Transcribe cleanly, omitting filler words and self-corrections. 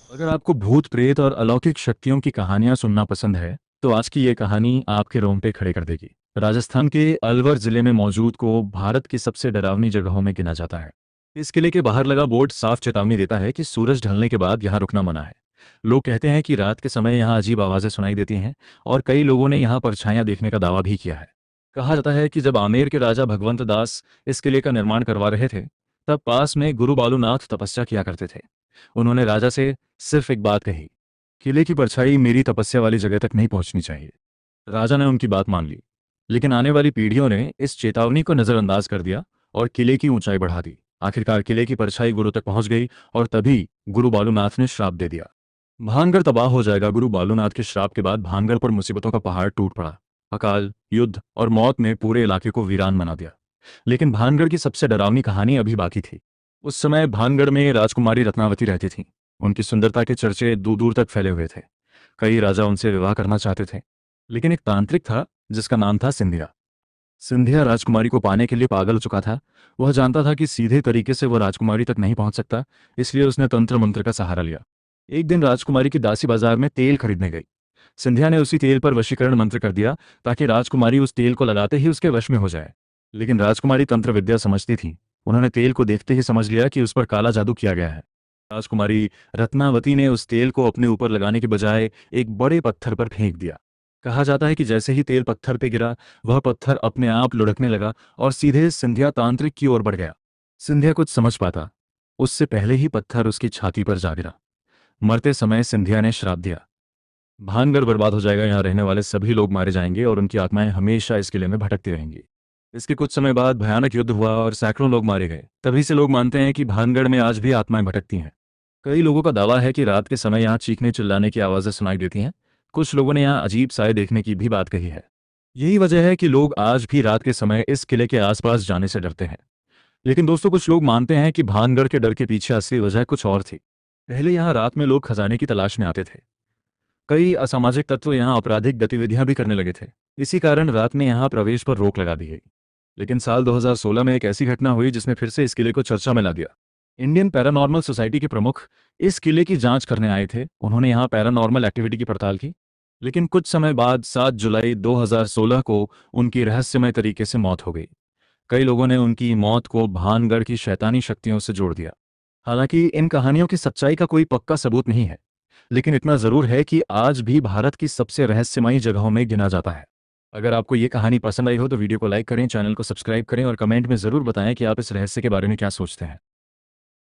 अगर आपको भूत प्रेत और अलौकिक शक्तियों की कहानियां सुनना पसंद है तो आज की ये कहानी आपके रोंगटे खड़े कर देगी। राजस्थान के अलवर जिले में मौजूद को भारत की सबसे डरावनी जगहों में गिना जाता है। इस किले के बाहर लगा बोर्ड साफ चेतावनी देता है कि सूरज ढलने के बाद यहाँ रुकना मना है। लोग कहते हैं कि रात के समय यहाँ अजीब आवाजें सुनाई देती हैं और कई लोगों ने यहाँ परछाइयां देखने का दावा भी किया है। कहा जाता है कि जब आमेर के राजा भगवंत दास इस किले का निर्माण करवा रहे थे तब पास में गुरु बालूनाथ तपस्या किया करते थे। उन्होंने राजा से सिर्फ एक बात कही, किले की परछाई मेरी तपस्या वाली जगह तक नहीं पहुंचनी चाहिए। राजा ने उनकी बात मान ली, लेकिन आने वाली पीढ़ियों ने इस चेतावनी को नजरअंदाज कर दिया और किले की ऊंचाई बढ़ा दी। आखिरकार किले की परछाई गुरु तक पहुंच गई और तभी गुरु बालूनाथ ने श्राप दे दिया, भानगढ़ तबाह हो जाएगा। गुरु बालूनाथ के श्राप के बाद भानगढ़ पर मुसीबतों का पहाड़ टूट पड़ा। अकाल, युद्ध और मौत ने पूरे इलाके को वीरान बना दिया। लेकिन भानगढ़ की सबसे डरावनी कहानी अभी बाकी थी। उस समय भानगढ़ में राजकुमारी रत्नावती रहती थी। उनकी सुंदरता के चर्चे दूर दूर तक फैले हुए थे। कई राजा उनसे विवाह करना चाहते थे, लेकिन एक तांत्रिक था जिसका नाम था सिंधिया। सिंधिया राजकुमारी को पाने के लिए पागल हो चुका था। वह जानता था कि सीधे तरीके से वह राजकुमारी तक नहीं पहुंच सकता, इसलिए उसने तंत्र मंत्र का सहारा लिया। एक दिन राजकुमारी की दासी बाजार में तेल खरीदने गई। सिंधिया ने उसी तेल पर वशीकरण मंत्र कर दिया ताकि राजकुमारी उस तेल को लगाते ही उसके वश में हो जाए। लेकिन राजकुमारी तंत्र विद्या समझती थी। उन्होंने तेल को देखते ही समझ लिया कि उस पर काला जादू किया गया है। राजकुमारी रत्नावती ने उस तेल को अपने ऊपर लगाने के बजाय एक बड़े पत्थर पर फेंक दिया। कहा जाता है कि जैसे ही तेल पत्थर पे गिरा, वह पत्थर अपने आप लुढ़कने लगा और सीधे सिंधिया तांत्रिक की ओर बढ़ गया। सिंधिया कुछ समझ पाता उससे पहले ही पत्थर उसकी छाती पर जा गिरा। मरते समय सिंधिया ने श्राप दिया, भानगढ़ बर्बाद हो जाएगा, यहाँ रहने वाले सभी लोग मारे जाएंगे और उनकी आत्माएं हमेशा इस किले में भटकती रहेंगी। इसके कुछ समय बाद भयानक युद्ध हुआ और सैकड़ों लोग मारे गए। तभी से लोग मानते हैं कि भानगढ़ में आज भी आत्माएं भटकती हैं। कई लोगों का दावा है कि रात के समय यहाँ चीखने चिल्लाने की आवाजें सुनाई देती हैं। कुछ लोगों ने यहाँ अजीब साए देखने की भी बात कही है। यही वजह है कि लोग आज भी रात के समय इस किले के आसपास जाने से डरते हैं। लेकिन दोस्तों, कुछ लोग मानते हैं कि भानगढ़ के डर के पीछे असली वजह कुछ और थी। पहले यहाँ रात में लोग खजाने की तलाश में आते थे। कई असामाजिक तत्व यहाँ आपराधिक गतिविधियां भी करने लगे थे। इसी कारण रात में यहाँ प्रवेश पर रोक लगा दी गई। लेकिन साल 2016 में एक ऐसी घटना हुई जिसने फिर से इस किले को चर्चा में ला दिया। इंडियन पैरानॉर्मल सोसाइटी के प्रमुख इस किले की जांच करने आए थे। उन्होंने यहाँ पैरानॉर्मल एक्टिविटी की पड़ताल की। लेकिन कुछ समय बाद 7 जुलाई 2016 को उनकी रहस्यमय तरीके से मौत हो गई। कई लोगों ने उनकी मौत को भानगढ़ की शैतानी शक्तियों से जोड़ दिया। हालांकि इन कहानियों की सच्चाई का कोई पक्का सबूत नहीं है, लेकिन इतना जरूर है कि आज भी भारत की सबसे रहस्यमयी जगहों में गिना जाता है। अगर आपको ये कहानी पसंद आई हो तो वीडियो को लाइक करें, चैनल को सब्सक्राइब करें और कमेंट में जरूर बताएं कि आप इस रहस्य के बारे में क्या सोचते हैं।